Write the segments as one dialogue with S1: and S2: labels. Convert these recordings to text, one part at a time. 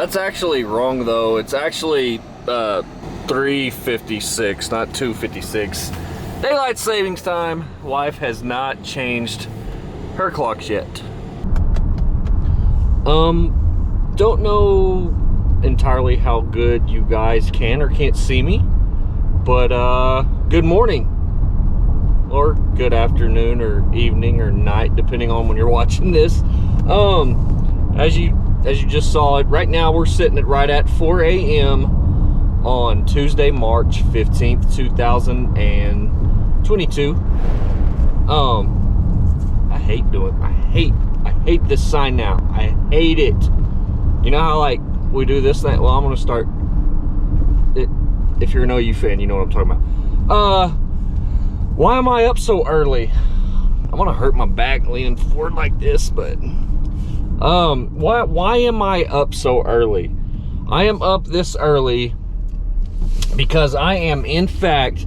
S1: That's actually wrong though. It's actually 3:56, not 2:56. Daylight savings time. Wife has not changed her clocks yet. Don't know entirely how good you guys can or can't see me, but good morning or good afternoon or evening or night, depending on when you're watching this. As you just saw it, right now we're sitting at right at 4 a.m. on Tuesday, March 15th, 2022. I hate this sign now. I hate it. You know how like we do this thing? Well, I'm gonna start it. If you're an OU fan, you know what I'm talking about. Why am I up so early? I want to hurt my back leaning forward like this, but why am I up so early? I am up this early because I am in fact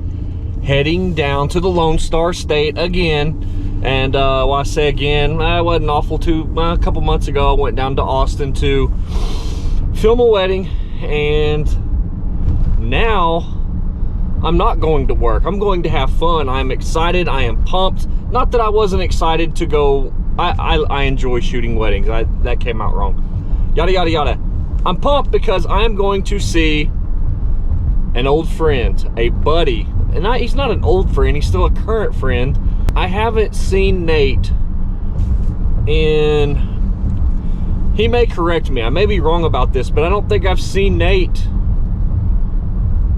S1: heading down to the Lone Star State again. And well, I say again, I wasn't awful too. A couple months ago, I went down to Austin to film a wedding, and now I'm not going to work. I'm going to have fun. I'm excited. I am pumped. Not that I wasn't excited to go. I enjoy shooting weddings. That came out wrong. Yada yada yada. I'm pumped because I am going to see an old friend, a buddy, and he's not an old friend. He's still a current friend. I haven't seen Nate in, he may correct me, I may be wrong about this, but I don't think I've seen Nate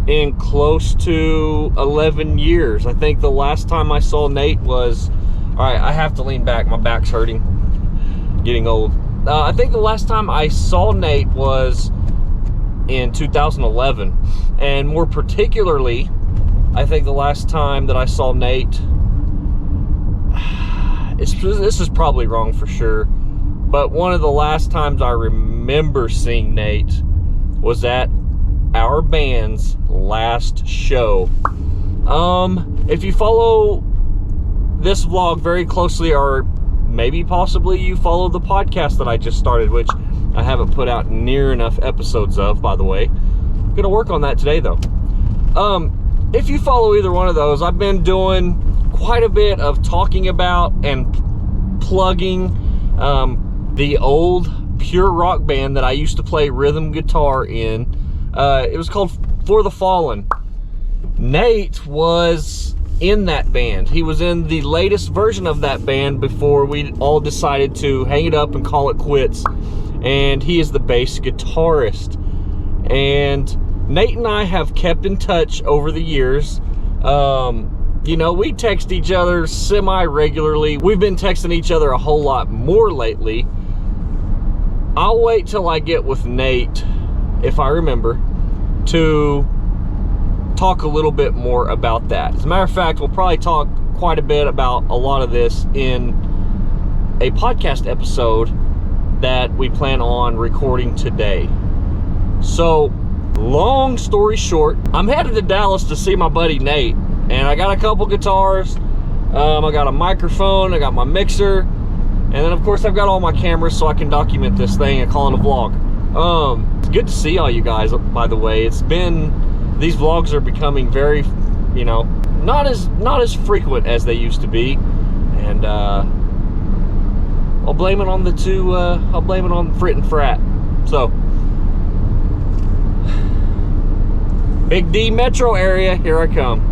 S1: in close to 11 years. I think the last time I saw Nate was, all right, I have to lean back, my back's hurting, getting old. I think the last time I saw Nate was in 2011, and more particularly, I think the last time that I saw Nate, this is probably wrong for sure, but one of the last times I remember seeing Nate was at our band's last show. If you follow this vlog very closely, or maybe possibly you follow the podcast that I just started, which I haven't put out near enough episodes of, by the way. I'm gonna work on that today though. If you follow either one of those, I've been doing quite a bit of talking about and plugging the old pure rock band that I used to play rhythm guitar in. It was called For the Fallen. Nate was in that band. He was in the latest version of that band before we all decided to hang it up and call it quits. And he is the bass guitarist. And Nate and I have kept in touch over the years. You know, we text each other semi-regularly. We've been texting each other a whole lot more lately. I'll wait till I get with Nate, if I remember, to talk a little bit more about that. As a matter of fact, we'll probably talk quite a bit about a lot of this in a podcast episode that we plan on recording today. So, long story short, I'm headed to Dallas to see my buddy Nate. And I got a couple guitars, I got a microphone, I got my mixer, and then of course I've got all my cameras so I can document this thing and call it a vlog. It's good to see all you guys, by the way. It's been, these vlogs are becoming very, you know, not as frequent as they used to be, and I'll blame it on the two, I'll blame it on Frit and Frat. So, Big D metro area, here I come.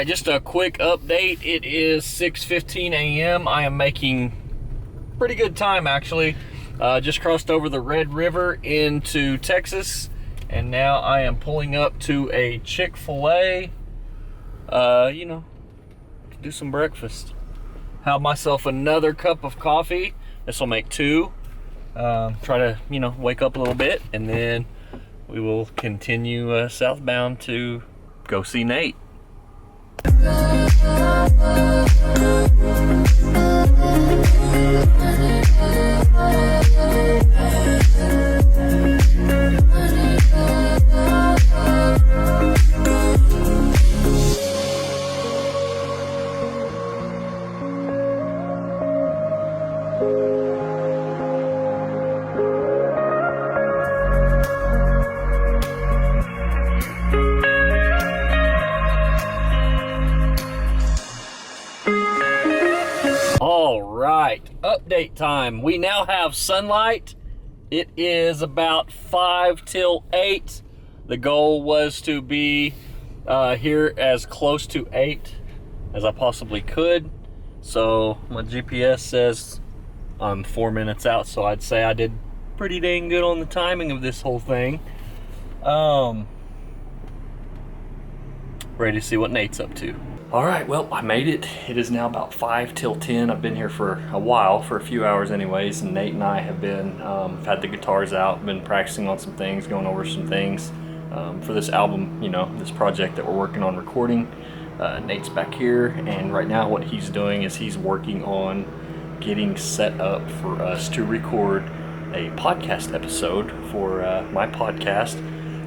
S1: Just a quick update. It is 6:15 a.m. I am making pretty good time actually. Just crossed over the Red River into Texas, and now I am pulling up to a Chick-fil-A, you know, to do some breakfast. have myself another cup of coffee. This will make 2. Try to, you know, wake up a little bit, and then we will continue southbound to go see Nate. All right, update time. We now have sunlight. It is about 5 till 8. The goal was to be here as close to 8 as I possibly could. So my GPS says I'm 4 minutes out, so I'd say I did pretty dang good on the timing of this whole thing. Ready to see what Nate's up to. All right, well, I made it. It is now about 5 till 10. I've been here for a while, for a few hours anyways, and Nate and I have been, had the guitars out, been practicing on some things, going over some things for this album, you know, this project that we're working on recording. Nate's back here, and right now what he's doing is he's working on getting set up for us to record a podcast episode for my podcast.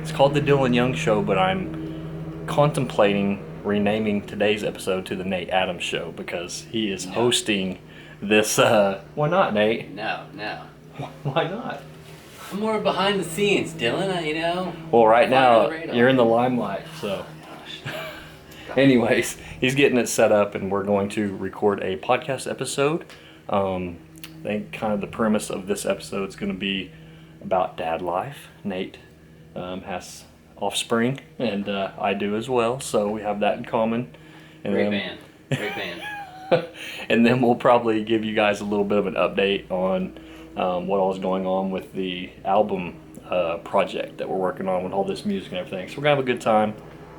S1: It's called The Dylan Young Show, but I'm contemplating renaming today's episode to The Nate Adams Show because he is hosting this. Why not, Nate?
S2: No.
S1: Why not?
S2: I'm more behind the scenes, Dylan, you know?
S1: Well, right now, you're in the limelight, so.
S2: Gosh.
S1: Anyways, he's getting it set up, and we're going to record a podcast episode. I think kind of the premise of this episode is going to be about dad life. Nate has offspring, and I do as well, so we have that in common. And
S2: Great band.
S1: And then we'll probably give you guys a little bit of an update on what all is going on with the album project that we're working on with all this music and everything. So we're gonna have a good time.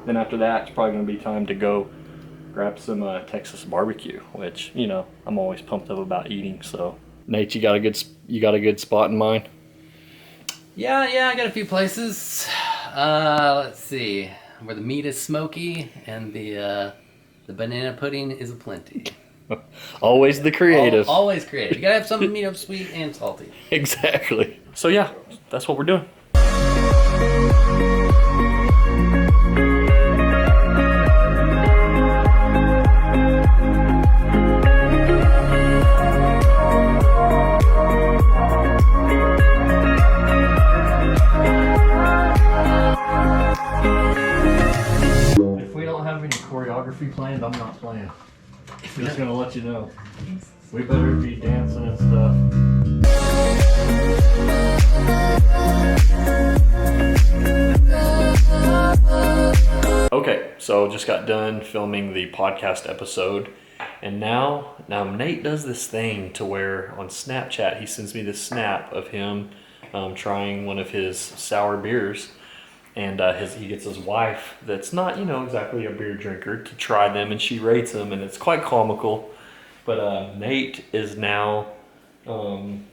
S1: Then after that, it's probably gonna be time to go grab some Texas barbecue, which, you know, I'm always pumped up about eating. So Nate, you got a good spot in mind?
S2: Yeah, I got a few places. Let's see, where the meat is smoky and the banana pudding is aplenty.
S1: Always the creative.
S2: Always creative. You gotta have something, you know, sweet and salty.
S1: Exactly. So yeah, that's what we're doing. If we don't have any choreography planned, I'm not playing. I'm just gonna let you know. We better be dancing and stuff. Okay, so just got done filming the podcast episode, and now Nate does this thing to where on Snapchat he sends me this snap of him trying one of his sour beers. And he gets his wife that's not, you know, exactly a beer drinker to try them, and she rates them, and it's quite comical. But Nate is now
S2: pouring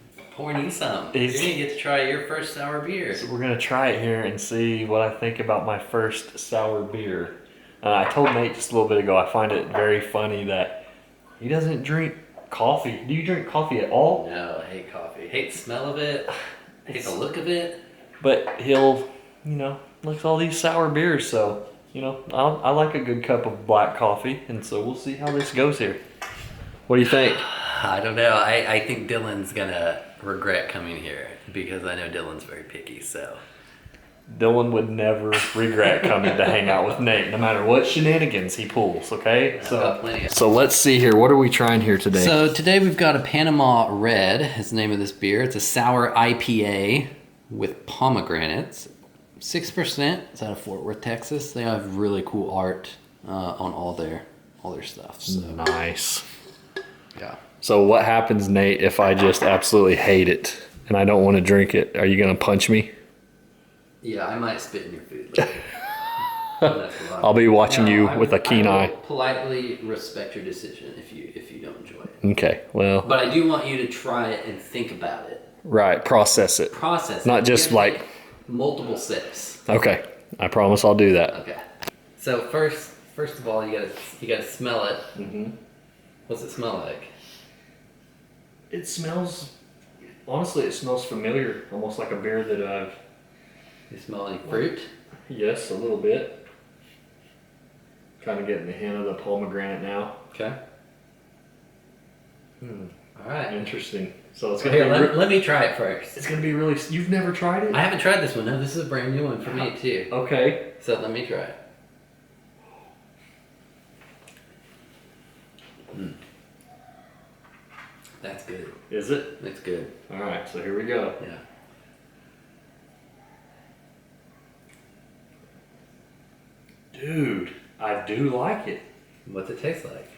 S2: you some. You're gonna get to try your first sour beer.
S1: So we're gonna try it here and see what I think about my first sour beer. I told Nate just a little bit ago, I find it very funny that he doesn't drink coffee. Do you drink coffee at all?
S2: No, I hate coffee. Hate the smell of it. Hate the look of it.
S1: But he'll, you know, likes all these sour beers, so, you know, I like a good cup of black coffee, and so we'll see how this goes here. What do you think?
S2: I don't know. I think Dylan's gonna regret coming here because I know Dylan's very picky, so.
S1: Dylan would never regret coming to hang out with Nate, no matter what shenanigans he pulls, okay? So let's see here. What are we trying here today?
S2: So today we've got a Panama Red, is the name of this beer. It's a sour IPA with pomegranates. 6%. It's out of Fort Worth, Texas. They have really cool art on all their stuff. So.
S1: Nice.
S2: Yeah.
S1: So what happens, Nate, if I just absolutely hate it and I don't want to drink it? Are you going to punch me?
S2: Yeah, I might spit in your food later.
S1: I'll be watching you with a keen eye.
S2: Politely respect your decision if you don't enjoy it.
S1: Okay, well.
S2: But I do want you to try it and think about it.
S1: Right, process it. Not just like
S2: multiple sips.
S1: Okay, I promise I'll do that.
S2: Okay. So first of all, you gotta smell it.
S1: Mm-hmm.
S2: What's it smell like?
S1: It smells. Honestly, it smells familiar, almost like a beer that I've.
S2: You smell any fruit?
S1: Yes, a little bit. Kind of getting the hint of the pomegranate now.
S2: Okay. All right.
S1: Interesting. So it's gonna
S2: let me try it first.
S1: It's gonna be really. You've never tried it?
S2: I haven't tried this one. No, this is a brand new one for me too.
S1: Okay.
S2: So let me try it. That's good.
S1: Is it?
S2: That's good.
S1: All right. So here we go.
S2: Yeah.
S1: Dude, I do like it.
S2: What's it taste like?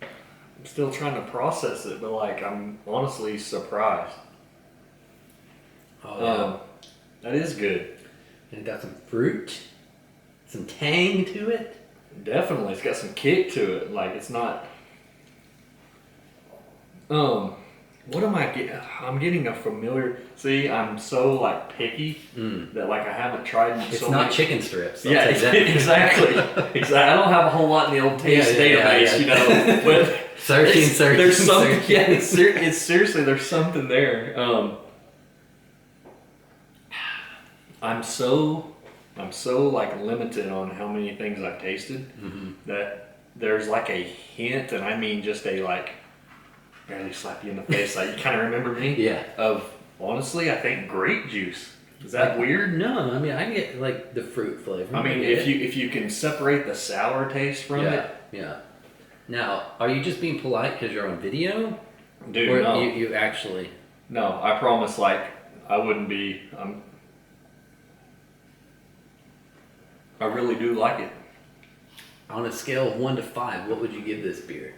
S1: I'm still trying to process it, but like I'm honestly surprised.
S2: Oh yeah.
S1: That is good.
S2: And it got some fruit, some tang to it.
S1: Definitely, it's got some kick to it. Like it's not. What am I getting? I'm getting a familiar. See, I'm so like picky that like I haven't tried.
S2: It's so not chicken strips.
S1: Yeah, exactly. Exactly. I don't have a whole lot in the old taste database, you know. But
S2: searching.
S1: There's something. Yeah, it's seriously there's something there. I'm so like limited on how many things I've tasted that there's like a hint, and I mean just a like. Barely slap you in the face. Like you kind of remember me?
S2: Yeah.
S1: Of honestly, I think grape juice. Is that weird?
S2: No, I mean I get like the fruit flavor.
S1: I mean, if you can separate the sour taste from it.
S2: Yeah. Now, are you just being polite because you're on video?
S1: Dude,
S2: or
S1: no.
S2: You actually?
S1: No, I promise. Like I wouldn't be. I really do like it.
S2: On a scale of 1 to 5, what would you give this beer?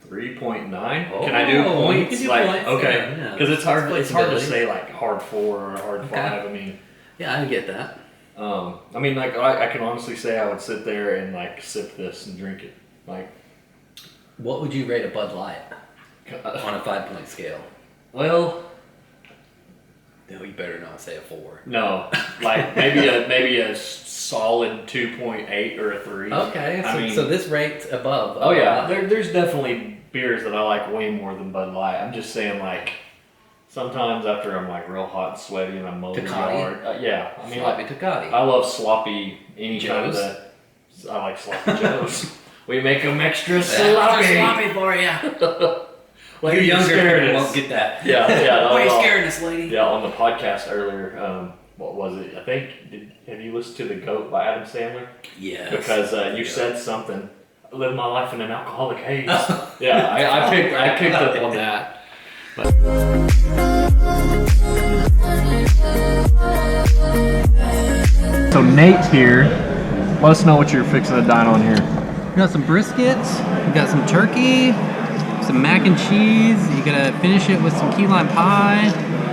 S1: 3.9. Can I do points?
S2: You can do
S1: like
S2: points.
S1: okay, because it's hard. It's hard to say like hard 4 or hard 5. I mean,
S2: yeah, I get that.
S1: I mean, like I can honestly say I would sit there and like sip this and drink it. Like,
S2: what would you rate a Bud Light on a 5-point scale?
S1: Well,
S2: no, you better not say a 4.
S1: No, like maybe a solid 2.8 or a 3.
S2: Okay, so this rates above.
S1: Oh yeah, there's definitely beers that I like way more than Bud Light. I'm just saying, like sometimes after I'm like real hot and sweaty and I'm mowing the yard. Yeah, I mean
S2: sloppy Tecate.
S1: I love sloppy any kind of
S2: Joes.
S1: I like sloppy Joes. We make them extra sloppy.
S2: Extra sloppy for you.
S1: Like
S2: you younger people won't get that.
S1: Yeah.
S2: Why are you scaring us, lady?
S1: Yeah, on the podcast earlier, what was it? I think, have you listened to The GOAT by Adam Sandler?
S2: Yes.
S1: Because you said something, I live my life in an alcoholic haze. Yeah, I picked up on that. So Nate's here. Let us know what you're fixing to dine on here.
S2: We got some briskets, we got some turkey, some mac and cheese. You gotta finish it with some key lime pie,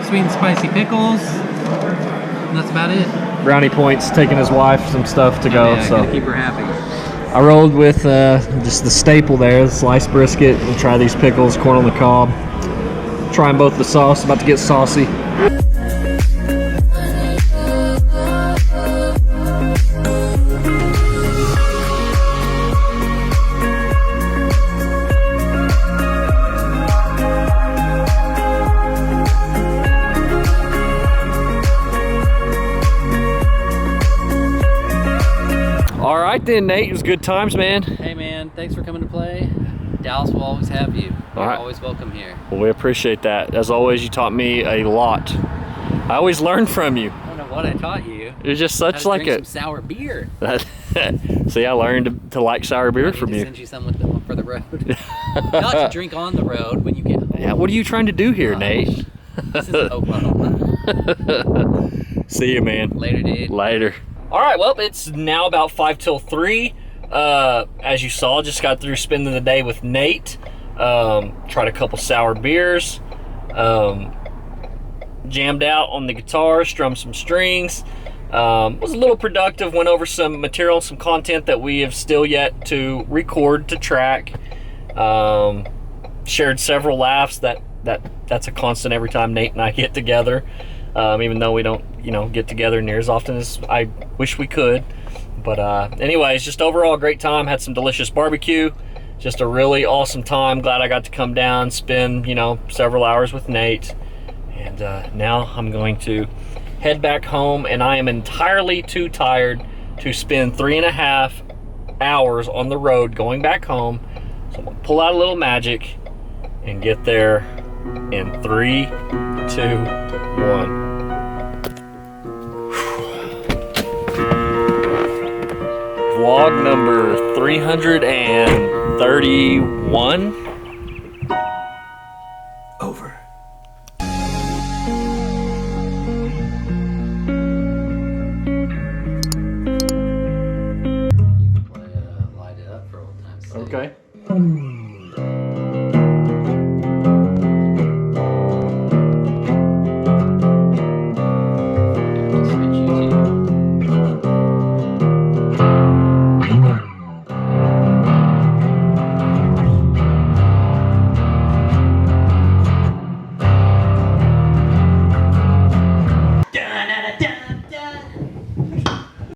S2: sweet and spicy pickles, and that's about it.
S1: Brownie Point's taking his wife some stuff to go,
S2: yeah,
S1: so
S2: gotta keep her happy.
S1: I rolled with just the staple there, the sliced brisket. We'll try these pickles, corn on the cob. Trying both the sauce, about to get saucy. All right then, Nate, it was good times, man.
S2: Hey man, thanks for coming to play. Dallas will always have you. You're always welcome here.
S1: Well, we appreciate that. As always, you taught me a lot. I always learn from you.
S2: I don't know what I taught you.
S1: You're just such like
S2: some sour beer.
S1: See, I learned to like sour beer from you.
S2: Send you some for the road. Not to drink on the road when you get home.
S1: Yeah, what are you trying to do here, Nate?
S2: This is Oklahoma.
S1: See you, man.
S2: Later, dude.
S1: Later. All right, well, it's now about 5 till 3. As you saw, just got through spending the day with Nate. Tried a couple sour beers. jammed out on the guitar, strummed some strings. Was a little productive, went over some material, some content that we have still yet to record, to track. Shared several laughs. That's a constant every time Nate and I get together, even though we don't, you know, get together near as often as I wish we could. But anyways, just overall great time. Had some delicious barbecue. Just a really awesome time. Glad I got to come down, spend, you know, several hours with Nate. And now I'm going to head back home, and I am entirely too tired to spend 3.5 hours on the road going back home. So I'm gonna pull out a little magic and get there in 3, 2, 1. Vlog number 331. Over.
S2: Light it up for old time's sake.
S1: Okay.